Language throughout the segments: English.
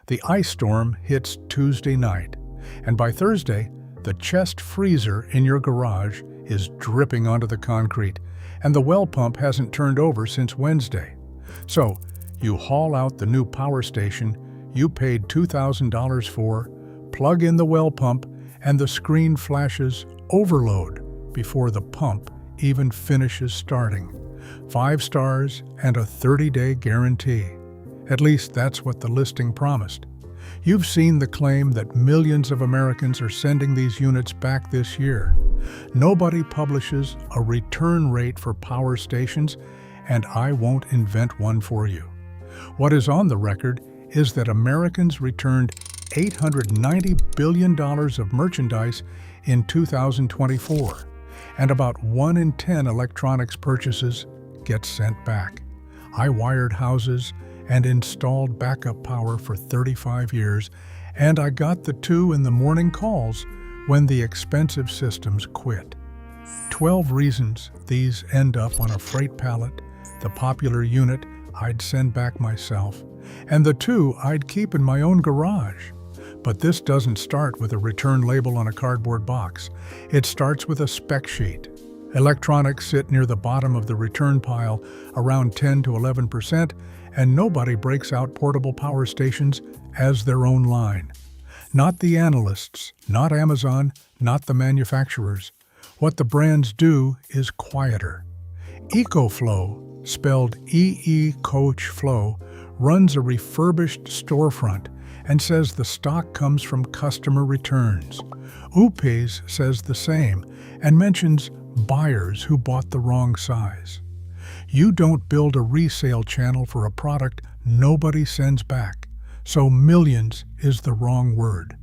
The ice storm hits Tuesday night, and by Thursday, the chest freezer in your garage is dripping onto the concrete, and the well pump hasn't turned over since Wednesday. So, you haul out the new power station you paid $2,000 for, plug in the well pump, and the screen flashes overload before the pump even finishes starting. 5 stars and a 30-day guarantee. At least that's what the listing promised. You've seen the claim that millions of Americans are sending these units back this year. Nobody publishes a return rate for power stations, and I won't invent one for you. What is on the record is that Americans returned $890 billion of merchandise in 2024, and about 1 in 10 electronics purchases get sent back. I wired houses and installed backup power for 35 years, and I got the 2 in the morning calls when the expensive systems quit. 12 reasons these end up on a freight pallet, the popular unit I'd send back myself, and the 2 I'd keep in my own garage. But this doesn't start with a return label on a cardboard box. It starts with a spec sheet. Electronics sit near the bottom of the return pile, around 10 to 11%, and nobody breaks out portable power stations as their own line. Not the analysts, not Amazon, not the manufacturers. What the brands do is quieter. EcoFlow, spelled EE Coach Flow, runs a refurbished storefront and says the stock comes from customer returns. UPAs says the same and mentions buyers who bought the wrong size. You don't build a resale channel for a product nobody sends back, so millions is the wrong word.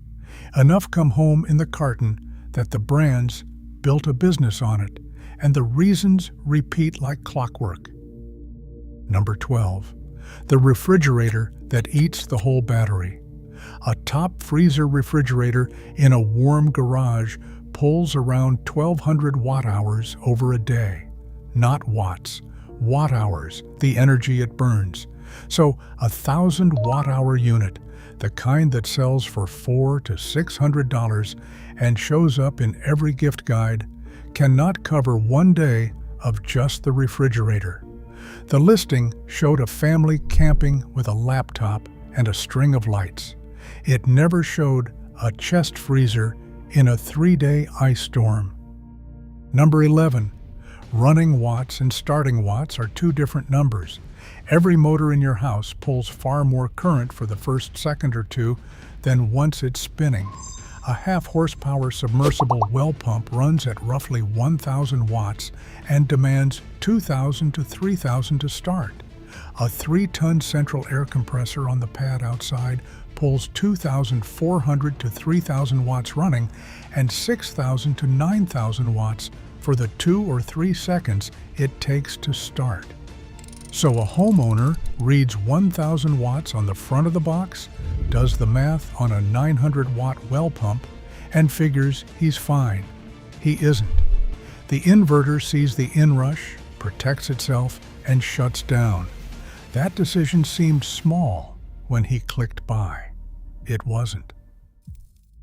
Enough come home in the carton that the brands built a business on it, and the reasons repeat like clockwork. Number 12. The refrigerator that eats the whole battery. A top freezer refrigerator in a warm garage pulls around 1,200 watt-hours over a day. Not watts, watt-hours, the energy it burns. So a 1,000 watt-hour unit, the kind that sells for $400 to $600 and shows up in every gift guide, cannot cover one day of just the refrigerator. The listing showed a family camping with a laptop and a string of lights. It never showed a chest freezer in a 3-day ice storm. Number 11. Running watts and starting watts are 2 different numbers. Every motor in your house pulls far more current for the first second or 2 than once it's spinning. A half-horsepower submersible well pump runs at roughly 1,000 watts and demands 2,000 to 3,000 to start. A 3-ton central air compressor on the pad outside pulls 2,400 to 3,000 watts running and 6,000 to 9,000 watts for the 2 or 3 seconds it takes to start. So a homeowner reads 1,000 watts on the front of the box, does the math on a 900-watt well pump, and figures he's fine. He isn't. The inverter sees the inrush, protects itself, and shuts down. That decision seemed small when he clicked by. It wasn't.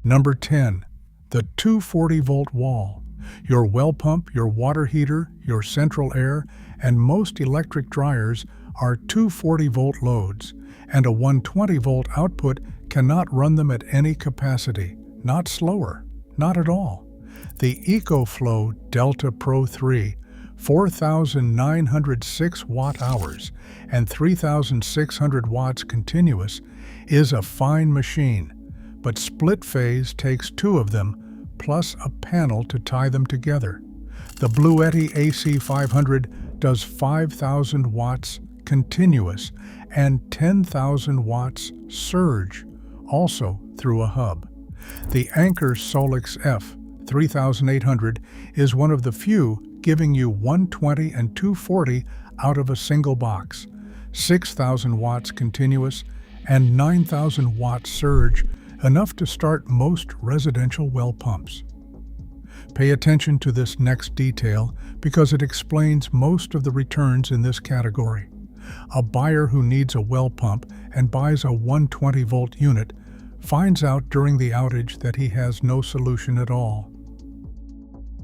Number 10. The 240-volt wall. Your well pump, your water heater, your central air, and most electric dryers are 240-volt loads, and a 120-volt output cannot run them at any capacity, not slower, not at all. The EcoFlow Delta Pro 3, 4,906 watt-hours and 3,600 watts continuous, is a fine machine, but split phase takes 2 of them, plus a panel to tie them together. The Bluetti AC 500 does 5,000 watts continuous and 10,000 watts surge, also through a hub. The Anker Solix F 3800 is one of the few giving you 120 and 240 out of a single box, 6,000 watts continuous and 9,000 watts surge, enough to start most residential well pumps. Pay attention to this next detail because it explains most of the returns in this category. A buyer who needs a well pump and buys a 120-volt unit finds out during the outage that he has no solution at all.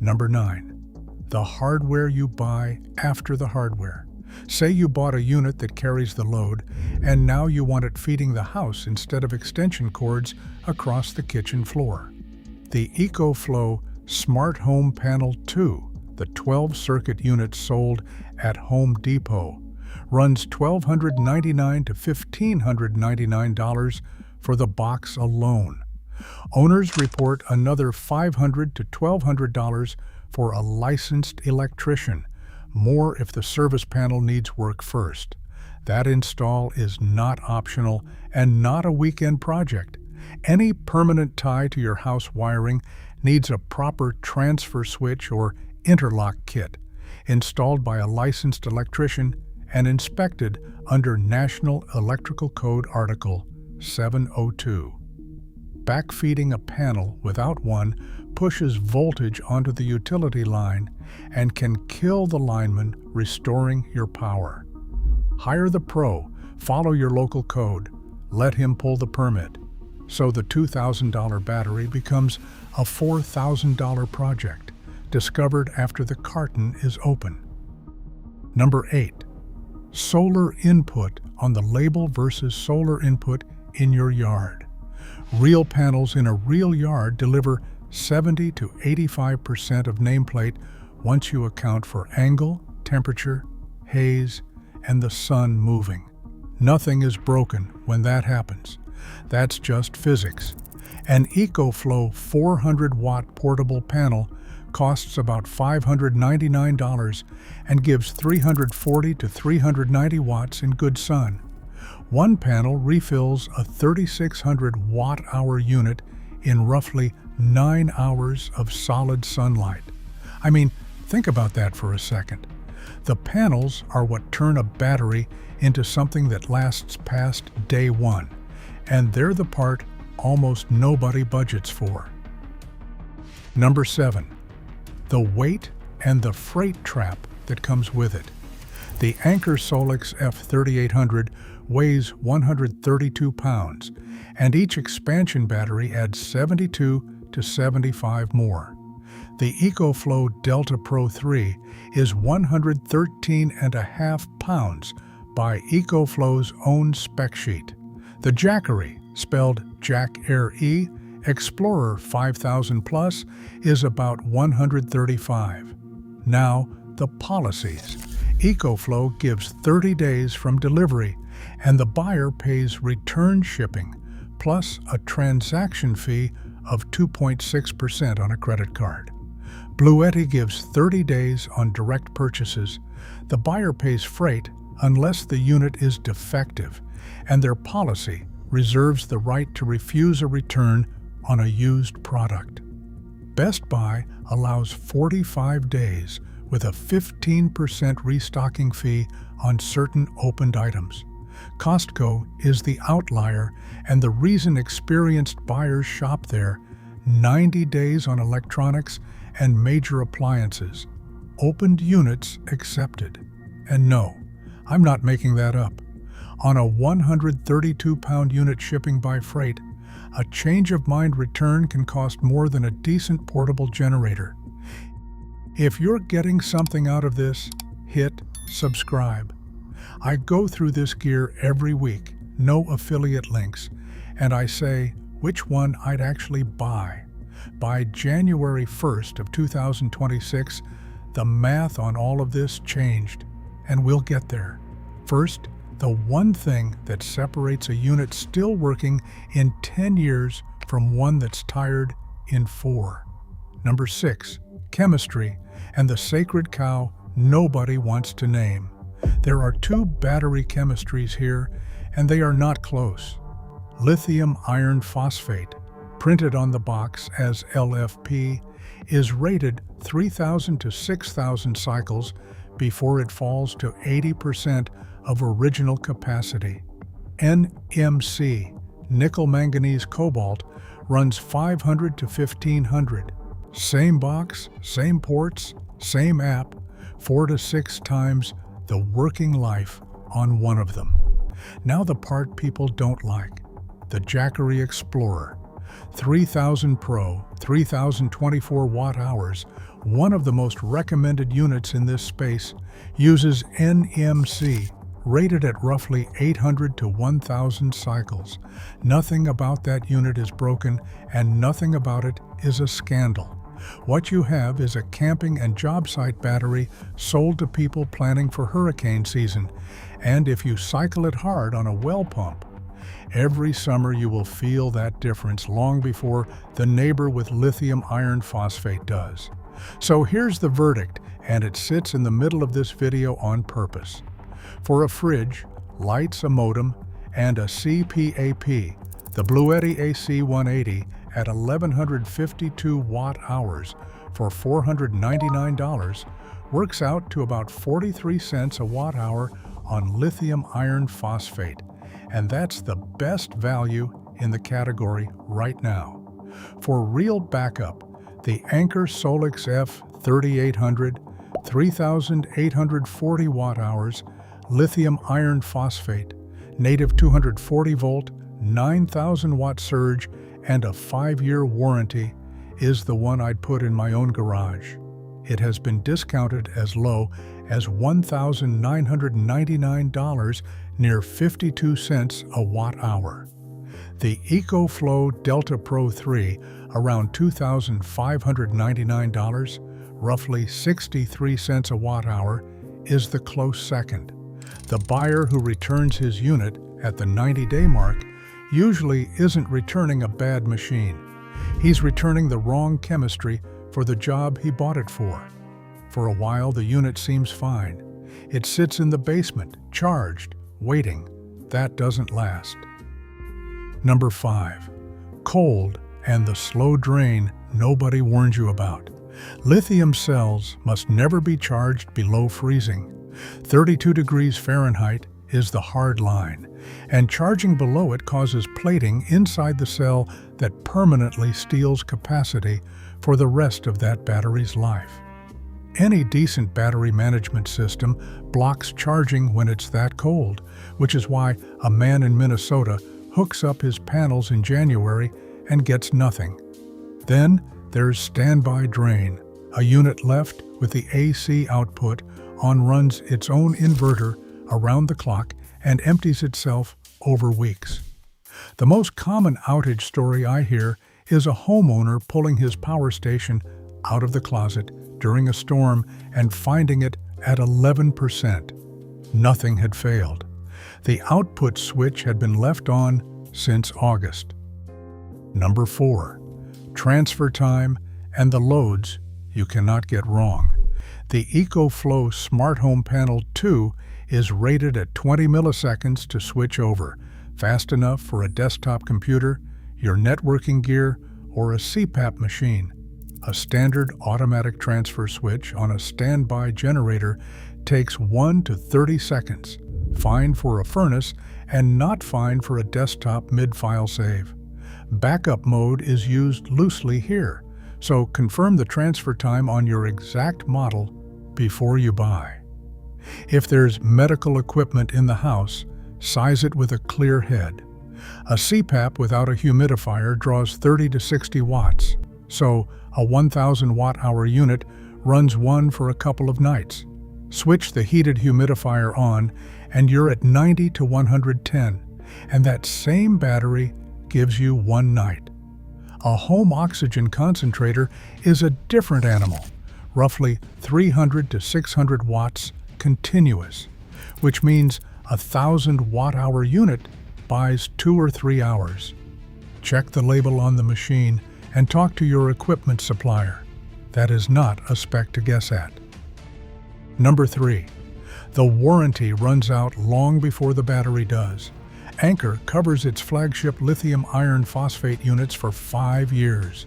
Number 9. The hardware you buy after the hardware. Say you bought a unit that carries the load, and now you want it feeding the house instead of extension cords across the kitchen floor. The EcoFlow Smart Home Panel 2, the 12-circuit unit sold at Home Depot, runs $1,299 to $1,599 for the box alone. Owners report another $500 to $1,200 for a licensed electrician, more if the service panel needs work first. That install is not optional and not a weekend project. Any permanent tie to your house wiring needs a proper transfer switch or interlock kit, installed by a licensed electrician and inspected under National Electrical Code Article 702. Backfeeding a panel without one pushes voltage onto the utility line and can kill the lineman, restoring your power. Hire the pro, follow your local code, let him pull the permit. So the $2,000 battery becomes a $4,000 project, discovered after the carton is open. Number 8. Solar input on the label versus solar input in your yard. Real panels in a real yard deliver 70 to 85% of nameplate once you account for angle, temperature, haze, and the sun moving. Nothing is broken when that happens. That's just physics. An EcoFlow 400-watt portable panel costs about $599 and gives 340 to 390 watts in good sun. One panel refills a 3,600 watt-hour unit in roughly 9 hours of solid sunlight. I mean, think about that for a second. The panels are what turn a battery into something that lasts past day one, and they're the part almost nobody budgets for. Number 7. The weight and the freight trap that comes with it. The Anker Solix F3800 weighs 132 pounds, and each expansion battery adds 72 to 75 more. The EcoFlow Delta Pro 3 is 113.5 pounds by EcoFlow's own spec sheet. The Jackery, spelled Jack-Air-E, Explorer 5000 Plus, is about 135. Now, the policies. EcoFlow gives 30 days from delivery, and the buyer pays return shipping, plus a transaction fee of 2.6% on a credit card. Bluetti gives 30 days on direct purchases. The buyer pays freight unless the unit is defective, and their policy reserves the right to refuse a return on a used product. Best Buy allows 45 days with a 15% restocking fee on certain opened items. Costco is the outlier and the reason experienced buyers shop there. 90 days on electronics and major appliances. Opened units accepted. And no, I'm not making that up. On a 132-pound unit shipping by freight, a change-of-mind return can cost more than a decent portable generator. If you're getting something out of this, hit subscribe. I go through this gear every week, no affiliate links, and I say which one I'd actually buy. By January 1st of 2026, the math on all of this changed, and we'll get there. First, the one thing that separates a unit still working in 10 years from one that's tired in 4. Number 6, chemistry and the sacred cow nobody wants to name. There are 2 battery chemistries here, and they are not close. Lithium iron phosphate, printed on the box as LFP, is rated 3,000 to 6,000 cycles before it falls to 80% of original capacity. NMC, nickel manganese cobalt, runs 500 to 1,500. Same box, same ports, same app, 4 to 6 times the working life on one of them. Now the part people don't like. The Jackery Explorer. 3000 Pro, 3024 watt-hours, one of the most recommended units in this space, uses NMC, rated at roughly 800 to 1000 cycles. Nothing about that unit is broken, and nothing about it is a scandal. What you have is a camping and job site battery sold to people planning for hurricane season, and if you cycle it hard on a well pump, every summer you will feel that difference long before the neighbor with lithium iron phosphate does. So here's the verdict, and it sits in the middle of this video on purpose. For a fridge, lights, a modem, and a CPAP, the Bluetti AC180 at 1152 watt-hours for $499 works out to about 43 cents a watt-hour on lithium iron phosphate, and that's the best value in the category right now. For real backup, the Anker Solix F3800 3840 watt-hours lithium iron phosphate, native 240 volt, 9000 watt surge, and a 5-year warranty is the one I'd put in my own garage. It has been discounted as low as $1,999, near 52 cents a watt-hour. The EcoFlow Delta Pro 3, around $2,599, roughly 63 cents a watt-hour, is the close second. The buyer who returns his unit at the 90-day mark usually isn't returning a bad machine. He's returning the wrong chemistry for the job he bought it for. For a while, the unit seems fine. It sits in the basement, charged, waiting. That doesn't last. Number 5. Cold and the slow drain nobody warned you about. Lithium cells must never be charged below freezing. 32 degrees Fahrenheit is the hard line, and charging below it causes plating inside the cell that permanently steals capacity for the rest of that battery's life. Any decent battery management system blocks charging when it's that cold, which is why a man in Minnesota hooks up his panels in January and gets nothing. Then there's standby drain, a unit left with the AC output on runs its own inverter around the clock and empties itself over weeks. The most common outage story I hear is a homeowner pulling his power station out of the closet during a storm and finding it at 11%. Nothing had failed. The output switch had been left on since August. Number 4. Transfer time and the loads you cannot get wrong. The EcoFlow Smart Home Panel 2 is rated at 20 milliseconds to switch over, fast enough for a desktop computer, your networking gear, or a CPAP machine. A standard automatic transfer switch on a standby generator takes 1 to 30 seconds, fine for a furnace and not fine for a desktop mid-file save. Backup mode is used loosely here, so confirm the transfer time on your exact model before you buy. If there's medical equipment in the house, size it with a clear head. A CPAP without a humidifier draws 30 to 60 watts, so a 1,000 watt-hour unit runs one for a couple of nights. Switch the heated humidifier on, and you're at 90 to 110, and that same battery gives you one night. A home oxygen concentrator is a different animal, roughly 300 to 600 watts continuous, which means a 1,000 watt-hour unit buys 2 or 3 hours. Check the label on the machine and talk to your equipment supplier. That is not a spec to guess at. Number 3. The warranty runs out long before the battery does. Anker covers its flagship lithium iron phosphate units for 5 years.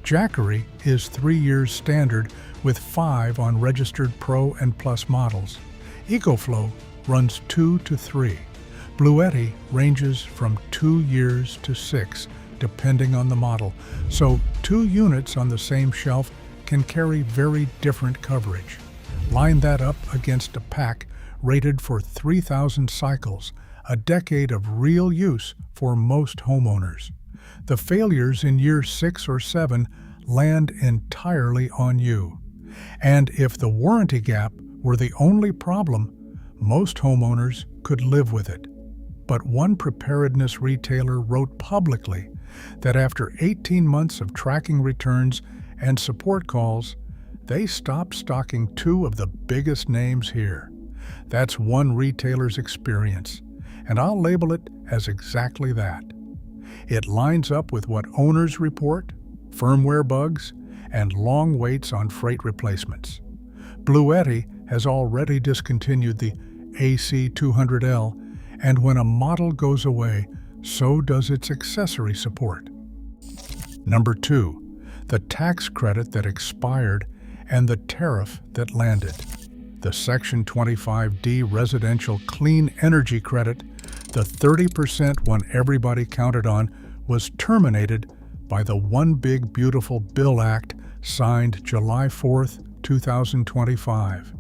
Jackery is 3 years standard with 5 on registered Pro and Plus models. EcoFlow runs 2 to 3. Bluetti ranges from 2 years to 6, depending on the model, so 2 units on the same shelf can carry very different coverage. Line that up against a pack rated for 3,000 cycles, a decade of real use for most homeowners. The failures in year 6 or 7 land entirely on you. And if the warranty gap were the only problem, most homeowners could live with it. But one preparedness retailer wrote publicly that after 18 months of tracking returns and support calls, they stopped stocking 2 of the biggest names here. That's one retailer's experience, and I'll label it as exactly that. It lines up with what owners report, firmware bugs, and long waits on freight replacements. Bluetti has already discontinued the AC200L, and when a model goes away, so does its accessory support. Number 2, the tax credit that expired and the tariff that landed. The Section 25D residential clean energy credit, the 30% one everybody counted on, was terminated by the One Big Beautiful Bill Act signed July 4, 2025.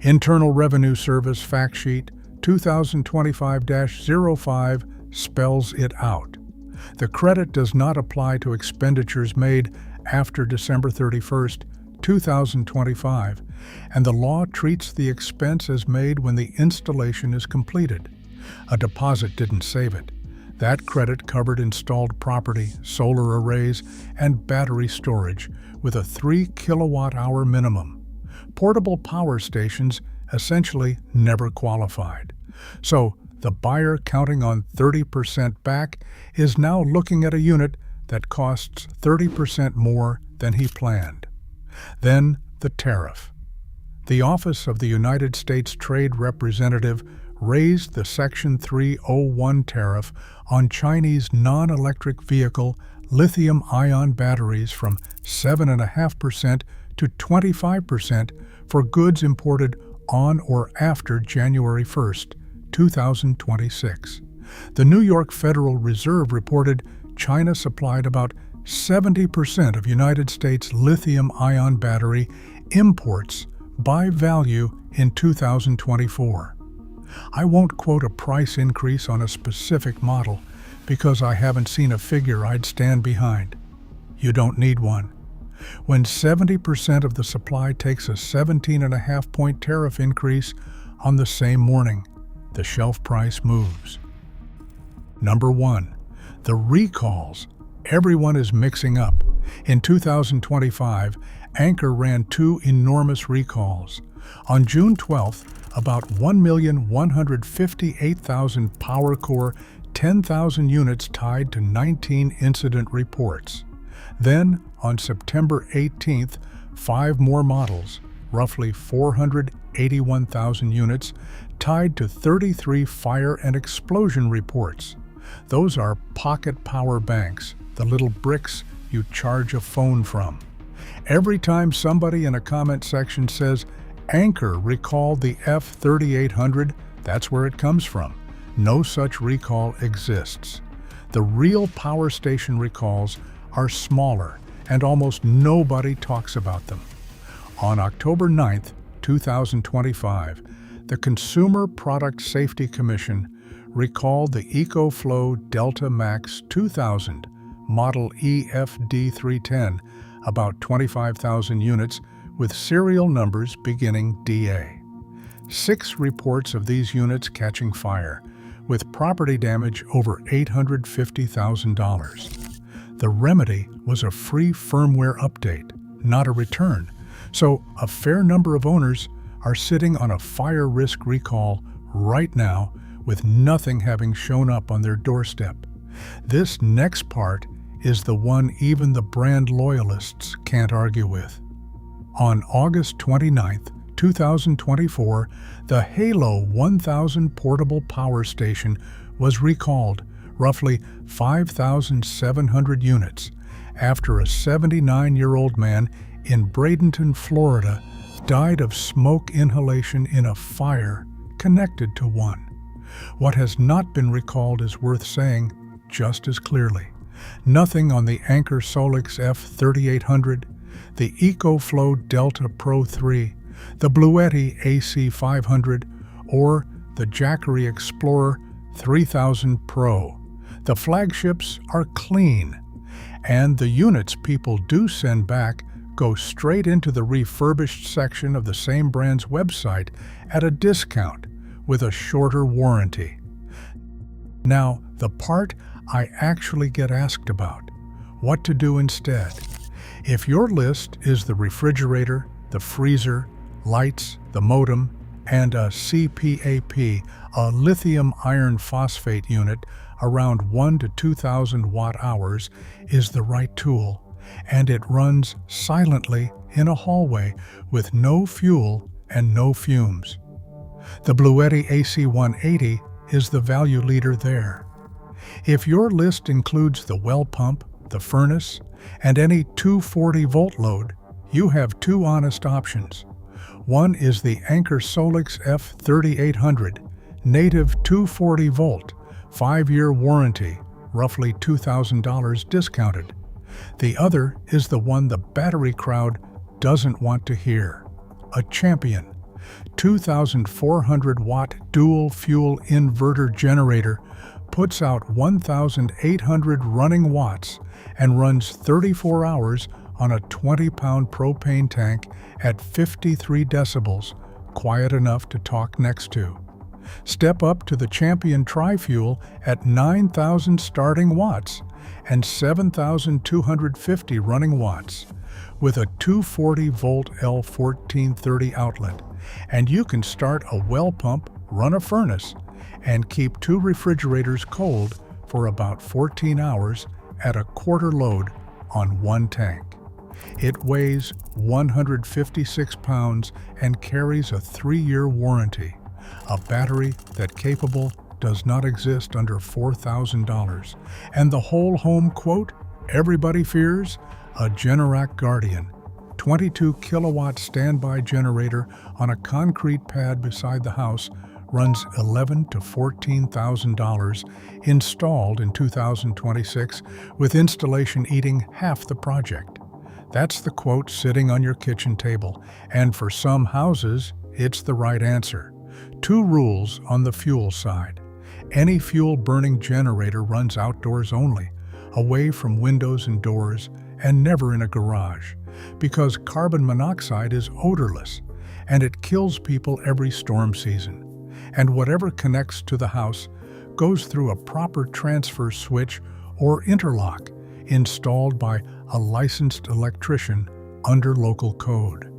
Internal Revenue Service Fact Sheet 2025-05 spells it out. The credit does not apply to expenditures made after December 31, 2025, and the law treats the expense as made when the installation is completed. A deposit didn't save it. That credit covered installed property, solar arrays, and battery storage with a 3 kilowatt-hour minimum. Portable power stations essentially never qualified. So the buyer counting on 30% back is now looking at a unit that costs 30% more than he planned. Then the tariff. The Office of the United States Trade Representative raised the Section 301 tariff on Chinese non-electric vehicle lithium-ion batteries from 7.5% to 25% for goods imported on or after January 1, 2026. The New York Federal Reserve reported China supplied about 70% of United States lithium-ion battery imports by value in 2024. I won't quote a price increase on a specific model because I haven't seen a figure I'd stand behind. You don't need one. When 70% of the supply takes a 17.5-point tariff increase on the same morning, the shelf price moves. Number 1, the recalls. Everyone is mixing up. In 2025, Anker ran 2 enormous recalls. On June 12th, about 1,158,000 PowerCore 10,000 units tied to 19 incident reports. Then, on September 18th, 5 more models, roughly 481,000 units, tied to 33 fire and explosion reports. Those are pocket power banks, the little bricks you charge a phone from. Every time somebody in a comment section says, Anker recalled the F3800, that's where it comes from. No such recall exists. The real power station recalls are smaller, and almost nobody talks about them. On October 9, 2025, the Consumer Product Safety Commission recalled the EcoFlow Delta Max 2000 model EFD310, about 25,000 units with serial numbers beginning DA. 6 reports of these units catching fire, with property damage over $850,000. The remedy was a free firmware update, not a return, so a fair number of owners are sitting on a fire risk recall right now with nothing having shown up on their doorstep. This next part is the one even the brand loyalists can't argue with. On August 29, 2024, the Halo 1000 portable power station was recalled, roughly 5,700 units, after a 79-year-old man in Bradenton, Florida, died of smoke inhalation in a fire connected to one. What has not been recalled is worth saying just as clearly. Nothing on the Anker Solix F3800, the EcoFlow Delta Pro 3, the Bluetti AC500, or the Jackery Explorer 3000 Pro. The flagships are clean, and the units people do send back go straight into the refurbished section of the same brand's website at a discount with a shorter warranty. Now, the part I actually get asked about: what to do instead. If your list is the refrigerator, the freezer, lights, the modem, and a CPAP, a lithium iron phosphate unit around 1 to 2,000 watt-hours is the right tool, and it runs silently in a hallway with no fuel and no fumes. The Bluetti AC180 is the value leader there. If your list includes the well pump, the furnace, and any 240-volt load, you have two honest options. One is the Anker Solix F3800, native 240-volt, 5-year warranty, roughly $2,000 discounted. The other is the one the battery crowd doesn't want to hear: a Champion 2,400-watt dual-fuel inverter generator, puts out 1,800 running watts and runs 34 hours on a 20-pound propane tank at 53 decibels, quiet enough to talk next to. Step up to the Champion Tri-Fuel at 9,000 starting watts and 7,250 running watts with a 240-volt L1430 outlet, and you can start a well pump, run a furnace, and keep 2 refrigerators cold for about 14 hours at a quarter load on 1 tank. It weighs 156 pounds and carries a 3-year warranty. A battery that capable does not exist under $4,000. And the whole home quote everybody fears? A Generac Guardian 22 kilowatt standby generator on a concrete pad beside the house runs $11,000 to $14,000, installed in 2026, with installation eating half the project. That's the quote sitting on your kitchen table, and for some houses, it's the right answer. 2 rules on the fuel side. Any fuel-burning generator runs outdoors only, away from windows and doors, and never in a garage, because carbon monoxide is odorless, and it kills people every storm season. And whatever connects to the house goes through a proper transfer switch or interlock installed by a licensed electrician under local code.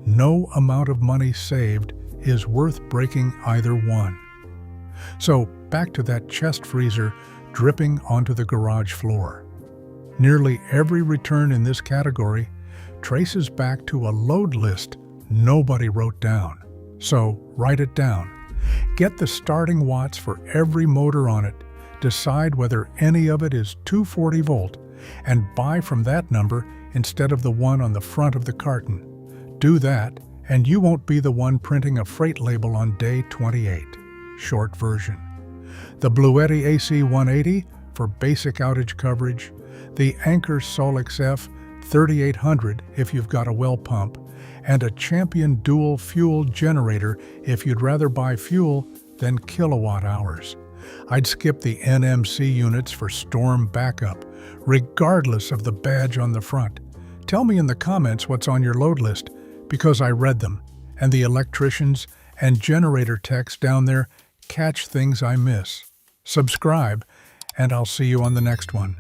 No amount of money saved is worth breaking either one. So back to that chest freezer dripping onto the garage floor. Nearly every return in this category traces back to a load list nobody wrote down. So write it down. Get the starting watts for every motor on it, decide whether any of it is 240 volt, and buy from that number instead of the one on the front of the carton. Do that, and you won't be the one printing a freight label on day 28. Short version. The Bluetti AC180 for basic outage coverage, the Anker Solix F3800 if you've got a well pump, and a Champion dual fuel generator if you'd rather buy fuel than kilowatt hours. I'd skip the NMC units for storm backup, regardless of the badge on the front. Tell me in the comments what's on your load list, because I read them, and the electricians and generator techs down there catch things I miss. Subscribe, and I'll see you on the next one.